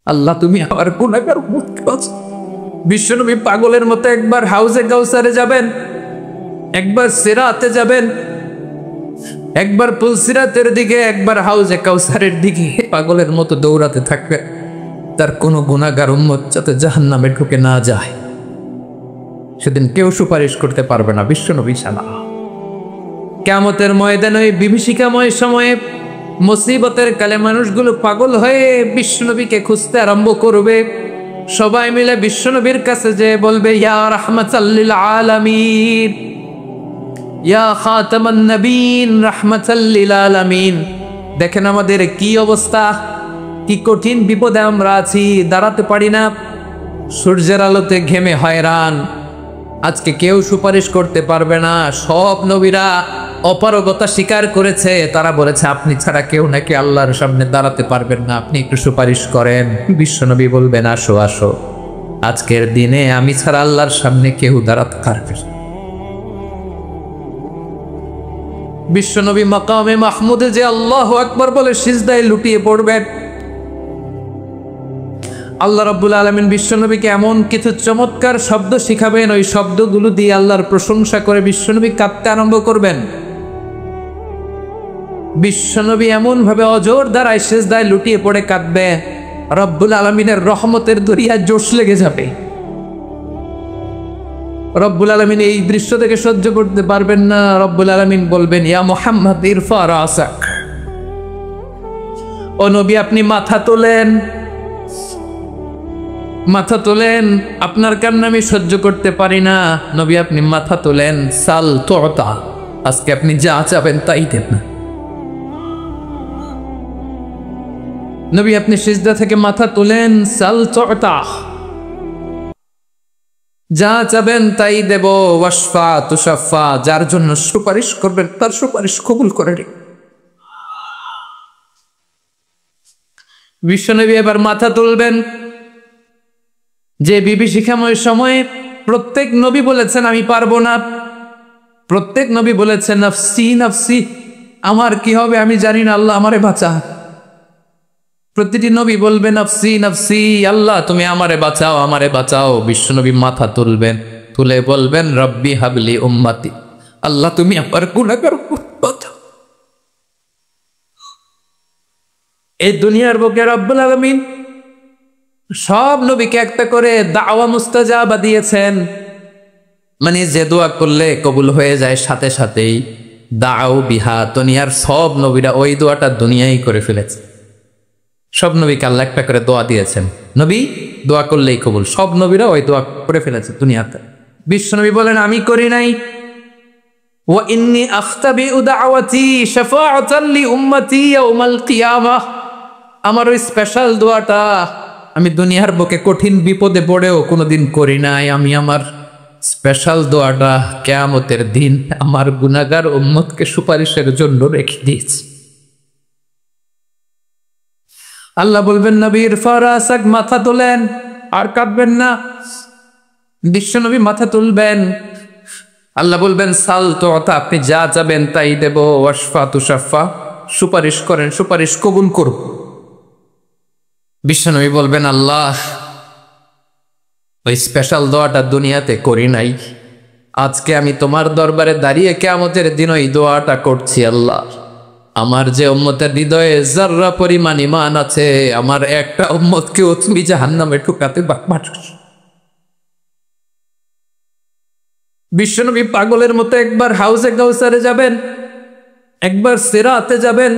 আল্লাহ তুমি আমার গুনাহগার উম্মতকে বাঁচাও। বিশ্বনবী পাগলের মতো একবার হাউজে কাউসারে যাবেন, একবার সিরাতে যাবেন, একবার পুলসিরাতের দিকে, একবার হাউজে কাউসারের দিকে পাগলের মতো দৌড়াতে থাকবেন। তার কোনো গুনাহগার উম্মত যাতে জাহান্নামে ঢুকে না যায়। সেদিন কেউ সুপারিশ করতে পারবে না বিশ্বনবী ছাড়া। কিয়ামতের ময়দানে ওই বিভীষিকাময় সময়ে মুসিবতের কালে মানুষগুলো পাগল হয়ে বিশ্বনবীকে খুঁজতে আরম্ভ করবে। সবাই মিলে বিশ্বনবীর কাছে যে বলবে, ইয়া রাহমাতাল লিল আলামিন, ইয়া খাতামান নবীন, রাহমাতাল লিল আলামিন। দেখেন আমাদের কি অবস্থা, কি কঠিন বিপদে আমরা আছি, দাঁড়াতে পারি না, সূর্যের আলোতে ঘেমে হয়রান। আজকে কেউ সুপারিশ করতে পারবে না। সব নবীরা অপারগতা স্বীকার করেছে, তারা বলেছে আপনি ছাড়া কেউ নাকি আল্লাহর সামনে দাঁড়াতে পারবেন না, আপনি একটু সুপারিশ করেন। বিশ্বনবী বলবেন, আসো আসো, আজকের দিনে আমি ছাড়া আল্লাহর সামনে কেউ দাঁড়াতে পারবে না। বিশ্বনবী মাকামে মাহমুদে যে আল্লাহু আকবার বলে সিজদায় লুটিয়ে পড়বেন। আল্লাহ রাব্বুল আলামিন বিশ্বনবীকে এমন কিছু চমৎকার শব্দ শিখাবেন, ওই শব্দগুলো দিয়ে আল্লাহর প্রশংসা করে বিশ্বনবী কাঁদতে আরম্ভ করবেন। বিশ্বনবী এমন ভাবে অজর দ্বারায় সিজদায় লুটিয়ে পড়ে কাঁদবে, রব্বুল আলামিনের রহমতের দরিয়ায় জোশ লেগে যাবে। রব্বুল আলামিন এই দৃশ্য থেকে সহ্য করতে পারবেন না। রব্বুল আলামিন বলবেন, ইয়া মুহাম্মদ ইরফা রাসাক, ও নবী আপনি মাথা তোলেন, মাথা তোলেন, আপনার কান্না আমি সহ্য করতে পারি না। নবী আপনি মাথা তোলেন, সাল তুতা, আজকে আপনি যা চাবেন তাই দেন। নবী আপনি সিজদা থেকে মাথা তোলেন, সাল তুতা, যা চাবেন তাই দেব। ওয়াশফা তুশাফা, যার জন্য সুপারিশ করবেন তার সুপারিশ কবুল করে রে। বিশ্বনবী এবার মাথা তুলবেন। যে বিভীষিকাময় সময়ে প্রত্যেক নবী বলেছেন আমি পারবো না, প্রত্যেক নবী বলেছেন নফসি নফসি, আমার কি হবে আমি জানি না, আল্লাহ আমারে বাঁচা। প্রতিটি নবী বলবেন নফসি নফসি, আল্লাহ তুমি আমারে বাঁচাও, আমারে বাঁচাও। বিশ্বনবী মাথা তুলবেন, তুলে বলবেন রব্বি হাবলি উম্মতি, আল্লাহ তুমি আমার গুনাহগার বাঁচাও। এই দুনিয়ার বুকে রব্বুল আলামিন সব নবীকে একটা করে দাওয়া মুস্তাজাবা দিয়েছেন, মানে যে দোয়া করলে কবুল হয়ে যায় সাথে সাথেই। দাও বিহা, দুনিয়ার সব নবীরা ওই দোয়াটা দুনিয়ায় করে ফেলেছে। সব নবীকে আল্লাহ একটা করে দোয়া দিয়েছেন, নবী দোয়া করলেই কবুল। সব নবীরা ওই দোয়া করে ফেলেছে দুনিয়াতে। বিশ্বনবী বলেন আমি করি নাই। ওয়া ইন্নী আখতাবিউ দাওয়াতি শাফাআতান লি উম্মতি ইয়াউমাল কিয়ামাহ, আমার ওই স্পেশাল দোয়াটা আমি দুনিয়ার বুকে কঠিন বিপদে পড়েও কোনোদিন করি নাই। আমি আমার স্পেশাল দোয়াটা কিয়ামতের দিন আমার গুনাহগার উম্মতকে সুপারিশের জন্য রেখে দিয়েছি। আল্লাহ বলবেন নবী ইরফা রাসাক, মাথা তোলেন, আর কাঁদবেন না। বিশ্বনবী মাথা তুলবেন। আল্লাহ বলবেন সাল তুতা, আপনি যা চাবেন তাই দেব। ওয়াশফা তুশাফা, সুপারিশ করেন, সুপারিশ কবুল করব। বিশ্বনবী বলবেন আল্লাহ ওই স্পেশাল দোয়াটা দুনিয়াতে করি নাই, আজকে আমি তোমার দরবারে দাঁড়িয়ে কিয়ামতের দিন ওই দোয়াটা করছি। আল্লাহ আমার যে উম্মতের হৃদয়ে যাররা পরিমাণ ঈমান আছে, আমার একটা উম্মতকেও তুমি জাহান্নামে ঢুকাতে পারছো। বিশ্বনবী পাগলের মতো একবার হাউজে কাউসারে যাবেন, একবার সিরাতে যাবেন,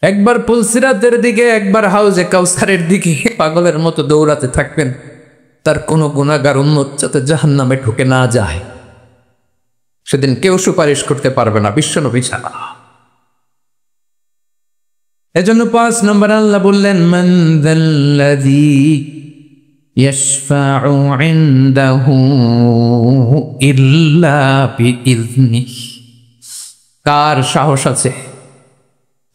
একবার পুলসিরাতের দিকে, একবার হাউজে কাউসারের দিকে পাগলের মতো দৌড়াতে থাকবেন। তার কোনো গুনাহগার উম্মত যাতে জাহান্নামে ঢুকে না যায়। সেদিন কেউ সুপারিশ করতে পারবে না বিশ্বনবী ছাড়া। এজন্য 5 নম্বর আল্লাহ বললেন মান যাল্লাযী ইয়াশফাউ ইনদাহু ইল্লা বিইযনিহি, কার সাহস আছে,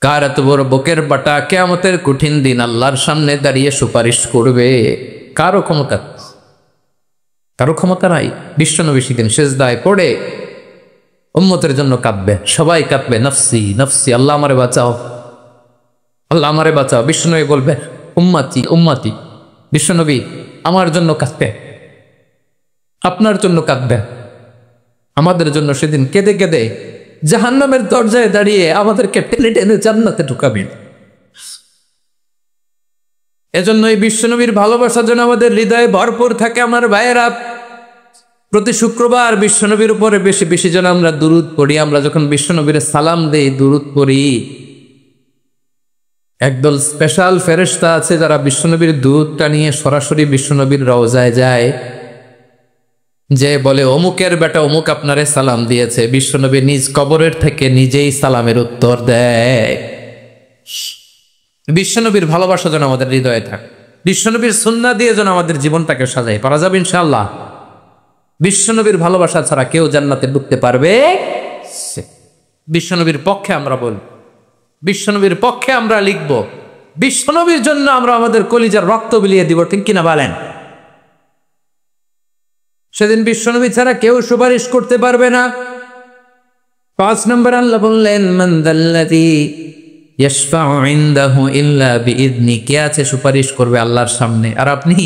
কার এত বড় বুকের বাটা কিয়ামতের কঠিন দিন আল্লাহর সামনে দাঁড়িয়ে সুপারিশ করবে? কারো ক্ষমতা, কারো ক্ষমতা নাই। বিশ্বনবী সেদিন সিজদায় পড়ে উম্মতের জন্য কাঁদবে, সবাই কাঁদবে নফসি নফসি, আল্লাহ আমারে বাঁচাও, আল্লাহ আমারে বাঁচাও। বিশ্বনবী বলবে উম্মতি উম্মতি, বিশ্বনবী আমার জন্য কাঁদবেন, আপনার জন্য কাঁদবেন, আমাদের জন্য সেদিন কেঁদে কেঁদে জাহান্নামের দরজায় দাঁড়িয়ে আমাদেরকে টেনে টেনে জান্নাতে ঢুকাবেন। এজন্য এই বিশ্বনবীর ভালোবাসার জন্য আমাদের হৃদয়ে ভরপুর থাকে। আমার ভাইয়েরা, প্রতি শুক্রবার বিশ্বনবীর উপরে বেশি বেশি যেন আমরা দুরূদ পড়ি। আমরা যখন বিশ্বনবীর সালাম দেই, দুরূদ পড়ি, একদল স্পেশাল ফেরেশতা আছে যারা বিশ্বনবীর দুধটা নিয়ে সরাসরি বিশ্বনবীর রওজায় যায়, যে বলে অমুকের বেটা অমুক আপনারে সালাম দিয়েছে। বিশ্বনবী নিজ কবরের থেকে নিজেই সালামের উত্তর দেয়। বিশ্বনবীর ভালোবাসা যেন আমাদের হৃদয়ে থাকে, বিশ্বনবীর সুন্নাহ দিয়ে যেন আমাদের জীবনটাকে সাজাই। পারা যাবে ইনশাআল্লাহ। বিশ্বনবীর ভালোবাসা ছাড়া কেউ জান্নাতে ঢুকতে পারবে? বিশ্বনবীর পক্ষে আমরা বলব, বিশ্বনবীর পক্ষে আমরা লিখব, বিশ্বনবীর জন্য আমরা আমাদের কলিজার রক্ত বিলিয়ে দিব, ঠিক কিনা বলেন? সেদিন বিশ্বনবী ছাড়া কেউ সুপারিশ করতে পারবে না। 5 নম্বর আল্লাহ বললেন, মান যাল্লাযী ইয়াশফাউ ইনদাহু ইল্লা বিইذনি, কে আছে সুপারিশ করবে আল্লাহর সামনে আর আপনি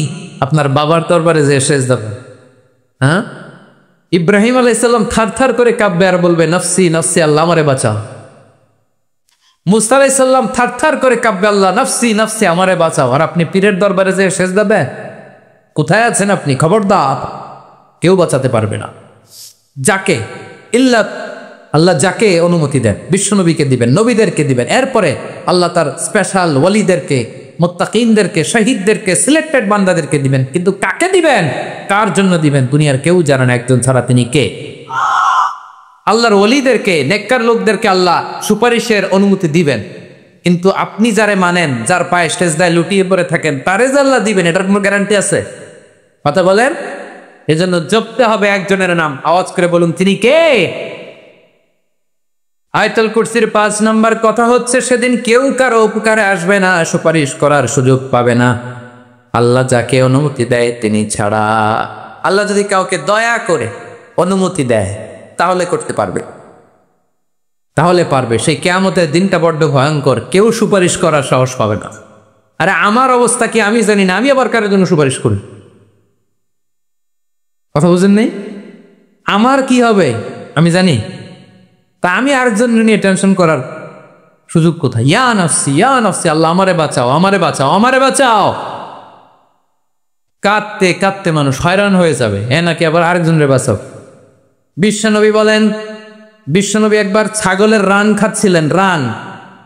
আপনার বাবার দরবারে যে সেজদা দেন? হ্যাঁ, ইব্রাহিম আলাইহিস সালাম থারথার করে কাঁপবে আর বলবে নফসি নফসি, আল্লাহ আমারে বাঁচাও। মুসা আলাইহিস সালাম থারথার করে কাঁপবে, আল্লাহ নফসি নফসি, আমারে বাঁচাও। আর আপনি পীরের দরবারে যে সেজদা দেন? কোথায় আছেন আপনি? খবরদার, কেউ বাঁচাতে পারবে না। যাকে ইল্লা আল্লাহ যাকে অনুমতি দেন, বিশ্বনবীকে দিবেন, নবীদেরকে দিবেন, এরপরে আল্লাহ তার স্পেশাল ওয়ালিদেরকে, মুত্তাকিনদেরকে, শহীদদেরকে, সিলেক্টেড বান্দাদেরকে দিবেন। কিন্তু কাকে দিবেন, কার জন্য দিবেন, দুনিয়ার কেউ জানে না, একজন ছাড়া, তিনি কে? আল্লাহর ওয়ালিদেরকে, নেককার লোকদেরকে আল্লাহ সুপারিশের অনুমতি দিবেন। কিন্তু আপনি যারে মানেন, যার পায়ে সেজদায় লুটিয়ে পড়ে থাকেন, তারে যে আল্লাহ দিবেন, এটার কোনো গ্যারান্টি আছে? কথা বলেন। এজন্য জপতে হবে একজনের নাম, আওয়াজ করে বলুন, তিনি কে? আয়াতুল কুরসির 5 নম্বর কথা হচ্ছে, সেদিন কেউ কারো উপকারে আসবে না, সুপারিশ করার সুযোগ পাবে না, আল্লাহ যাকে অনুমতি দেয় তিনি ছাড়া। আল্লাহ যদি কাউকে দয়া করে অনুমতি দেয় তাহলে করতে পারবে, তাহলে পারবে। সেই কিয়ামতের দিনটা বড্ড ভয়ঙ্কর, কেউ সুপারিশ করার সাহস পাবে না। আরে আমার অবস্থা কি আমি জানি না, আমি আবার কারোর জন্য সুপারিশ করি? কথা বুঝেন নেই? আমার কি হবে আমি জানি, তা আমি আরেকজন নিয়ে টেনশন করার সুযোগ কোথায়? ইয়া নফসি ইয়া নফসি, আল্লাহ আমারে বাঁচাও, আমারে বাঁচাও, আমারে বাঁচাও। কাঁদতে কাঁদতে মানুষ হয়রান হয়ে যাবে, নাকি আবার আরেকজনের বাঁচাও। বিশ্বনবী বলেন, বিশ্বনবী একবার ছাগলের রান খাচ্ছিলেন, রান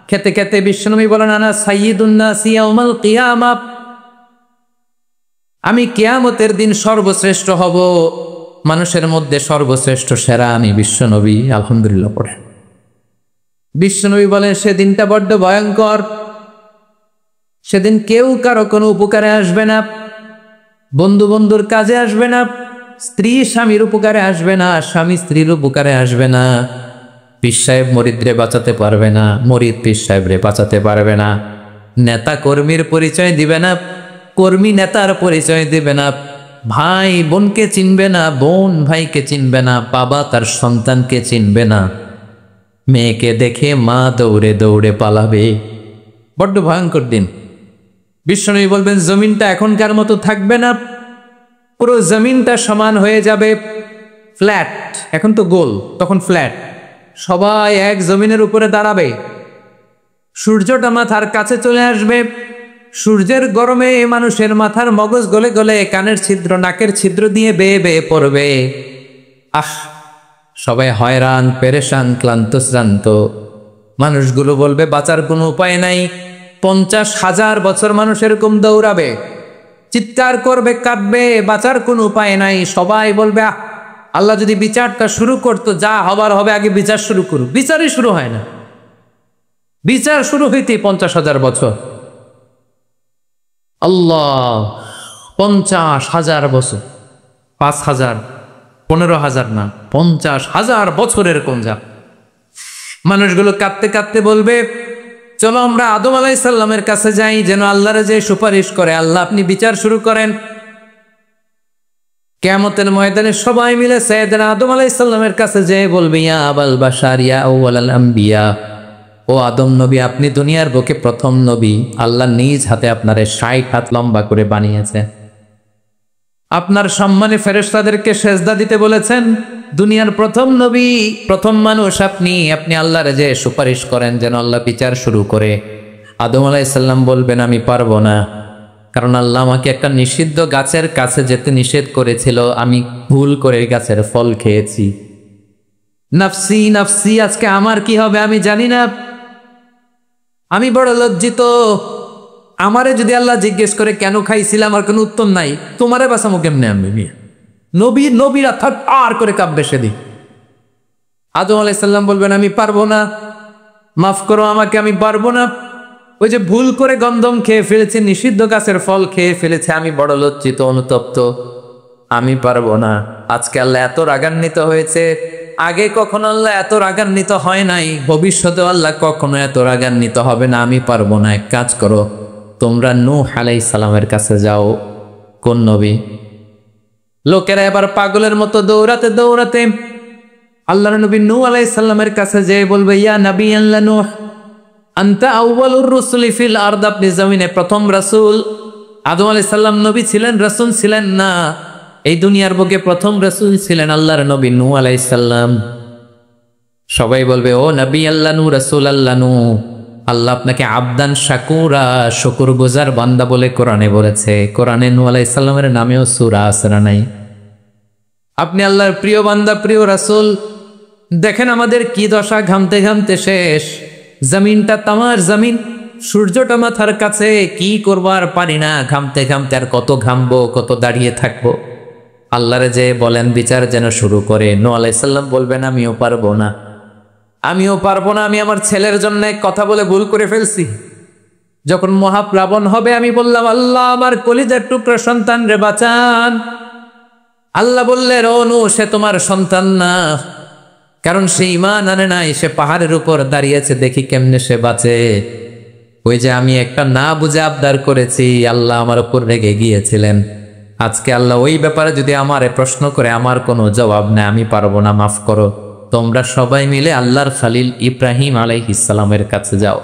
খেতে খেতে বিশ্বনবী বলেন, আনা সাইয়্যিদুন নাসি ইয়াউমাল কিয়ামা, আমি কিয়ামতের দিন সর্বশ্রেষ্ঠ হব, মানুষের মধ্যে সর্বশ্রেষ্ঠ সেরা আমি বিশ্বনবী। আলহামদুলিল্লাহ পড়ে। বিশ্বনবী বলেন, সেদিনটা বড্ড ভয়ঙ্কর, সেদিন কেউ কারো কোনো উপকারে আসবে না, বন্ধু বন্ধুর কাজে আসবে না, স্ত্রী স্বামীর উপকারে আসবে না, স্বামী স্ত্রীর উপকারে আসবে না, পীর সাহেব মরিদরে বাঁচাতে পারবে না, মরিদ পীর সাহেবরে বাঁচাতে পারবে না, নেতা কর্মীর পরিচয় দিবে না, কর্মী নেতার পরিচয় দিবে না, ভাই বোনকে চিনবে না, বোন ভাইকে চিনবে না, বাবা তার সন্তানকে চিনবে না, মেয়েকে দেখে মা দৌড়ে দৌড়ে পালাবে। বড্ড ভয়ঙ্কর দিন। বিশ্বনবী বলবেন, জমিনটা এখনকার মতো থাকবে না, পুরো জমিনটা সমান হয়ে যাবে, ফ্ল্যাট। এখন তো গোল, তখন ফ্ল্যাট। সবাই এক জমিনের উপরে দাঁড়াবে, সূর্যটা মাথার কাছে চলে আসবে, সূর্যের গরমে মানুষের মাথার মগজ গলে গলে কানের ছিদ্র, নাকের ছিদ্র দিয়ে বেয়ে বেয়ে পড়বে। আহ, সবাই হয়রান, পেরেশান, ক্লান্ত শ্রান্ত। মানুষগুলো বলবে বাঁচার কোনো উপায় নাই। 50,000 বছর মানুষ এরকম দৌড়াবে, চিৎকার করবে, কাঁদবে, বাঁচার কোনো উপায় নাই। সবাই বলবে, আল্লাহ যদি বিচারটা শুরু করতো, যা হবার হবে, আগে বিচার শুরু করুক। বিচারই শুরু হয় না, বিচার শুরু হইতে 50,000 বছর। আল্লাহ, 50,000 বছর, 5,000, 15,000 না, 50,000 বছরের কোন যা। মানুষগুলো কাঁদতে কাঁদতে বলবে, চলো আমরা আদম আলাইহিস সালামের কাছে যাই, যেন আল্লাহরে যে সুপারিশ করে, আল্লাহ আপনি বিচার শুরু করেন। কিয়ামতের ময়দানে সবাই মিলে সাইয়েদনা আদম আলাইহিস সালামের কাছে যেয়ে বলবে, ইয়া আবাল বাশার ইয়া আউয়ালাল আম্বিয়া, ও আদম নবী, আপনি দুনিয়ার বুকে প্রথম নবী। আল্লাহ নিজ হাতে আপনারে ৬০ হাত লম্বা করে বানিয়েছে। আপনার সম্মানে ফেরেশতাদেরকে সেজদা দিতে বলেছেন। দুনিয়ার প্রথম নবী, প্রথম মানুষ আপনি। আপনি আল্লাহরে যে সুপারিশ করেন যেন আল্লাহ বিচার শুরু করে। আদম আলাইহিস সালাম বলবেন আমি পারবো না, কারণ আল্লাহ আমাকে একটা নিষিদ্ধ গাছের কাছে যেতে নিষেধ করেছিল, আমি ভুল করে গাছের ফল খেয়েছি। নাফসি নাফসি, আজকে আমার কি হবে আমি জানি না, আমি বড় লজ্জিত। আমারে যদি আল্লাহ জিজ্ঞেস করে কেন খাইছিলাম, আমার কোনো উত্তর নাই। তোমারে বাঁচামো কেমনে আমি? নবীরা থাক আর করে কাঁপবে সেদিন। আদম আলাইহিস সালাম বলবেন আমি পারবো না, মাফ করো আমাকে, আমি পারবো না। ওই যে ভুল করে গন্ধম খেয়ে ফেলেছে, নিষিদ্ধ গাছের ফল খেয়ে ফেলেছে, আমি বড় লজ্জিত, অনুতপ্ত, আমি পারবো না। আজকে আল্লাহ এত রাগান্বিত হয়েছে, আগে কখনো আল্লাহ এত রাগান্বিত হয় নাই, ভবিষ্যতে আল্লাহ কখনো এত রাগান্বিত হবে না। আমি পারবো না। এক কাজ করো, তোমরা নূহ আলাইহিস সালামের কাছে যাও। কোন নবী? লোকেরা এবার পাগলের মতো দৌড়াতে দৌড়াতে আল্লাহর নবী নূহ আলাইহিস সালামের কাছে যেয়ে বলবে, ইয়া নবী আল্লাহ নূহ, আনতা আউয়ালুর রুসুলি ফিল আরদ, আপনি জমিনে প্রথম রাসূল। আদম আলাইহিস সালাম নবী ছিলেন, রাসূল ছিলেন না। এই দুনিয়ার বুকে প্রথম রাসূল ছিলেন আল্লাহর নবী নূহ আলাইহিস সালাম। সবাই বলবে ও নবী আল্লাহ নূহ, রাসূল আল্লাহ নূহ, আল্লাহ আপনাকে আবদান শাকুরা, শুকরগুজার বান্দা বলে কোরআনে বলেছে। কোরআনে নূহ আলাইহিস সালামের নামেও সূরা আছে না নাই? আপনি আল্লাহর প্রিয় বান্দা, প্রিয় রাসূল। দেখেন আমাদের কি দশা, ঘামতে ঘামতে শেষ। জমিনটা তামার জমিন, সূর্যটা মাথার কাছে, কি করবো আর পারি না। ঘামতে ঘামতে আর কত ঘামবো, কত দাঁড়িয়ে থাকবো। আল্লাহরে যে বলেন বিচার যেন শুরু করে। নূহ আলাইহিস সালাম বলবেন আমিও পারবো না, আমিও পারবো না। আমি আমার ছেলের জন্য কথা বলে ভুল করে ফেলছি। যখন মহাপ্লাবন হবে আমি বললাম আল্লাহ আমার কলিজার টুকরা সন্তান রে বাঁচান। আল্লাহ বললেন ও নূহ, সে তোমার সন্তান না, কারণ সে ঈমান আনে নাই, সে পাহাড়ের উপর দাঁড়িয়েছে, দেখি কেমনে সে বাঁচে। ওই যে আমি একটা না বুঝে আবদার করেছি, আল্লাহ আমার উপর রেগে গিয়েছিলেন। আজকে আল্লাহ ওই ব্যাপারে যদি আমারে প্রশ্ন করে, আমার কোনো জবাব নেই, আমি পারবো না, মাফ করো। তোমরা সবাই মিলে আল্লাহর খালিল ইব্রাহিম আলাইহিস সালামের কাছে যাও।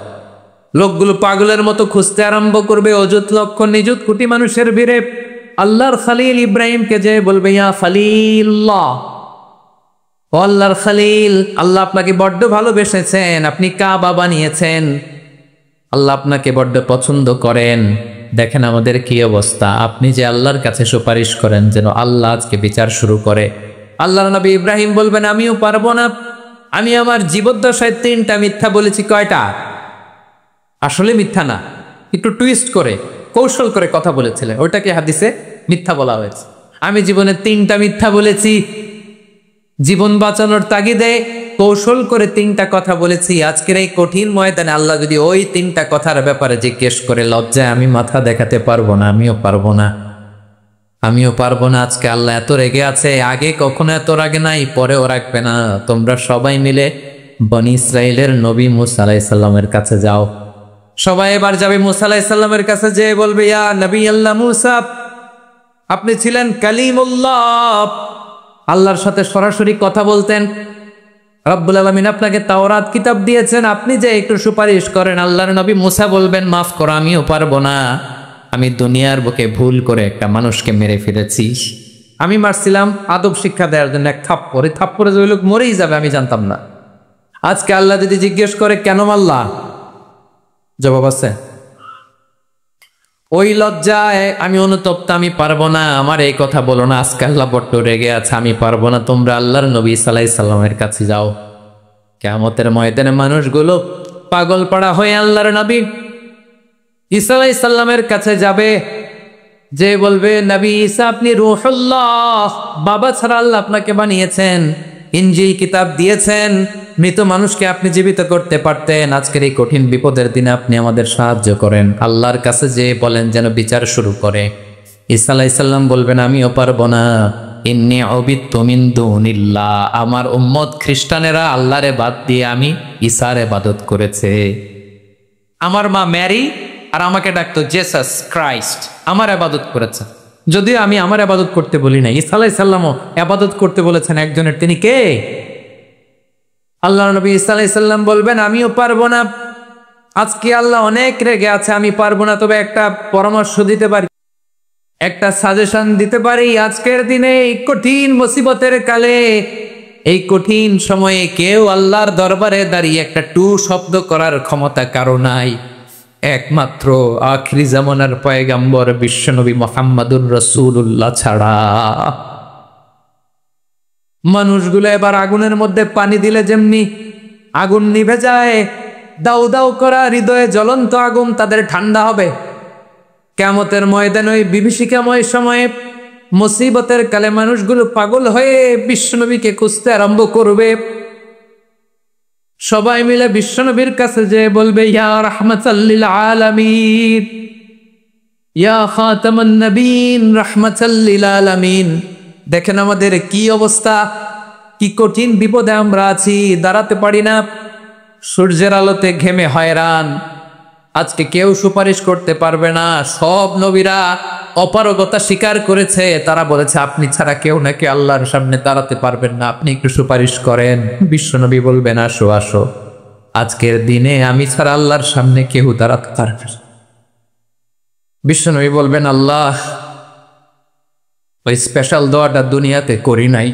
লোকগুলো পাগলের মতো খুঁজতে আরম্ভ করবে, অযুত লক্ষ নিযুত কোটি মানুষের ভিড়ে আল্লাহর খালিল ইব্রাহিমকে যে বলবে ইয়া খালিল্লাহ, ও আল্লাহর খালিল, আল্লাহ আপনাকে বড্ড ভালোবেসেছেন, আপনি কাবা বানিয়েছেন, আল্লাহ আপনাকে বড্ড পছন্দ করেন। দেখেন আমাদের কি অবস্থা। আপনি যে আল্লাহর কাছে সুপারিশ করেন যেন আল্লাহ আজকে বিচার শুরু করে। আল্লাহর নবী ইব্রাহিম বলবেন আমিও পারবো না, আমি আমার জীবদ্দশায় 3টা মিথ্যা বলেছি। কয়টা? আসলে মিথ্যা না, একটু টুইস্ট করে কৌশল করে কথা বলেছিলেন, ওইটাকে হাদিসে মিথ্যা বলা হয়েছে। আমি জীবনে 3টা মিথ্যা বলেছি, জীবন বাঁচানোর তাগিদে কৌশল করে 3টা কথা বলেছি। আজকের এই কঠিন ময়দানে আল্লাহ যদি ওই 3টা কথার ব্যাপারে জিজ্ঞেস করে, লজ্জায় আমি মাথা দেখাতে পারবো না, আমিও পারবো না, আমিও পারবো না। আজকে আল্লাহ এত রেগে আছে, আগে কখনো এত রাগে নাই, পরেও রাখবে না। তোমরা সবাই মিলে বনি ইসরাইলের নবী মূসা আলাইহিস সালামের কাছে যাও। সবাই এবার যাবে মূসা আলাইহিস সালামের কাছে, যে বলবে ইয়া নবী আল্লাহ মূসা, আপনি ছিলেন কালিমুল্লাহ, আল্লাহর সাথে সরাসরি কথা বলতেন। রব্বুল আলামিন আপনাকে তাওরাত কিতাব দিয়েছেন, আপনি যে একটু সুপারিশ করেন। আল্লাহর নবী মূসা বলবেন মাফ করো, আমিও পারবো না, আমি দুনিয়ার বুকে ভুল করে একটা মানুষকে মেরে ফেলেছি। আমি মারছিলাম আদব শিক্ষা দেওয়ার জন্য এক থাপ্পড়, থাপ্পড়ে যে ওই লোক মরেই যাবে আমি জানতাম না। আজকে আল্লাহ যদি জিজ্ঞেস করে কেন মারলা, জবাব আছে? ওই লজ্জায় আমি অনুতপ্ত, আমি পারবো না, আমার এই কথা বলো না। আজকে আল্লাহ বড্ড রেগে আছে, আমি পারবো না। তোমরা আল্লাহর নবী ঈসা আলাইহিস সালামের কাছে যাও। কিয়ামতের ময়দানে মানুষগুলো পাগল পাড়া হয়ে আল্লাহর নবী ঈসা আলাইহিস সালামের কাছে যাবে, যে বলবে নবী ঈসা আপনি রূহুল্লাহ, বাবা ছাড়া আল্লাহ আপনাকে বানিয়েছেন, ইনজিল কিতাব দিয়েছেন, মৃত মানুষকে আপনি জীবিত করতে পারতেন। আজকের এই কঠিন বিপদের দিনে আপনি আমাদের সাহায্য করেন। আল্লাহর কাছে যে বলেন যেন বিচার শুরু করে। ঈসা আলাইহিস সালাম বলবেন আমিও পারবো না, ইন্নী উবিদতু মিন দুনিল্লাহ, আমার উম্মত খ্রিস্টানেরা আল্লাহরে বাদ দিয়ে আমি ঈসার ইবাদত করেছে। আমার মা ম্যারি আর আমাকে ডাকতো জেসাস ক্রাইস্ট, আমার ইবাদত করেছে। যদিও আমি আমার ইবাদত করতে বলি না, ঈসা আলাইহিস সালামও ইবাদত করতে বলেছেন একজনের, তিনি কে? আল্লাহ নবী ঈসা আলাইহিস সালাম বলবেন আমিও পারবো না, আজকে আল্লাহ অনেক রেগে আছে, আমি পারবো না, তবে একটা পরামর্শ দিতে পারি, একটা সাজেশন দিতে পারি। আজকের দিনে এই কঠিন মুসিবতের কালে, এই কঠিন সময়ে কেউ আল্লাহর দরবারে দাঁড়িয়ে একটা টু শব্দ করার ক্ষমতা কারো নাই, একমাত্র আখিরি জামানার পয়গম্বর বিশ্বনবী মুহাম্মদুর রাসূলুল্লাহ ছাড়া। মানুষগুলো এবার আগুনের মধ্যে পানি দিলে যেমনি আগুন নিভে যায়, দাউ দাউ করা হৃদয়ে জ্বলন্ত আগুন তাদের ঠান্ডা হবে, কিয়ামতের ময়দানে ওই বিভীষিকাময় সময়ে মুসিবতের কালে মানুষগুলো পাগল হয়ে বিশ্বনবীকে খুঁজতে আরম্ভ করবে। সবাই মিলে বিশ্বনবীর কাছে যেয়ে বলবে ইয়া রাহমাতাল লিল আলামিন, ইয়া খাতামান নবীন, রাহমাতাল লিল আলামিন। দেখেন আমাদের কি অবস্থা, কি কঠিন বিপদে আমরা আছি, দাঁড়াতে পারি না, সূর্যের আলোতে ঘেমে হয়রান। আজকে কেউ সুপারিশ করতে পারবে না, সব নবীরা অপারগতা স্বীকার করেছে, তারা বলেছে আপনি ছাড়া কেউ নাকি আল্লাহর সামনে দাঁড়াতে পারবেন না, আপনি একটু সুপারিশ করেন। বিশ্বনবী বলবেন আসো আসো, আজকের দিনে আমি ছাড়া আল্লাহর সামনে কেউ দাঁড়াতে পারবে না। বিশ্বনবী বলবেন আল্লাহ, ওই স্পেশাল দোয়াটা দুনিয়াতে করি নাই,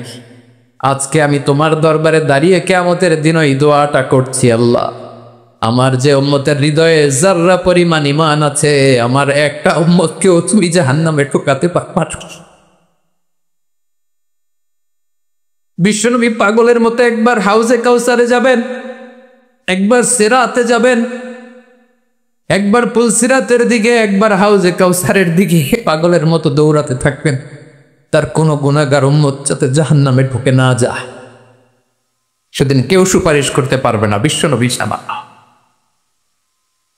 আজকে আমি তোমার দরবারে দাঁড়িয়ে কিয়ামতের দিন ওই দোয়াটা করছি। আল্লাহ, আমার যে উম্মতের হৃদয়ে যাররা পরিমাণ ঈমান আছে, আমার একটা উম্মতকেও তুমি জাহান্নামে ঠোকাতে পারবা না। বিশ্বনবী পাগলের মতো একবার হাউজে কাউসারে যাবেন, একবার সিরাতে যাবেন, একবার পুলসিরাতের দিকে, একবার হাউজে কাউসারের দিকে পাগলের মতো দৌড়াতে থাকবেন, তার কোনো গুনাহগার উম্মত যাতে জাহান্নামে ঢুকে না যায়। সেদিন কেউ সুপারিশ করতে পারবে না বিশ্বনবী ছাড়া,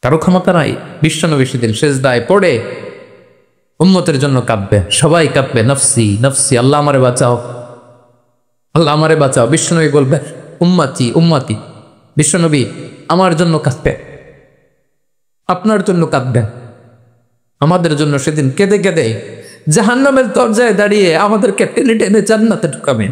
কারো ক্ষমতা নাই। বিশ্বনবী সেদিন সেজদায় পড়ে উম্মতের জন্য কাঁদবে, সবাই কাঁদবে, নফসি নফসি, আল্লাহ আমারে বাঁচাও, আল্লাহ আমারে বাঁচাও। বিশ্বনবী বলবে উম্মতি উম্মতি, বিশ্বনবী আমার জন্য কাঁদবে, আপনার জন্য কাঁদবেন, আমাদের জন্য সেদিন কেঁদে কেঁদে জাহান্নামের দরজায় দাঁড়িয়ে আমাদেরকে টেনে টেনে জান্নাতে ঢুকাবেন।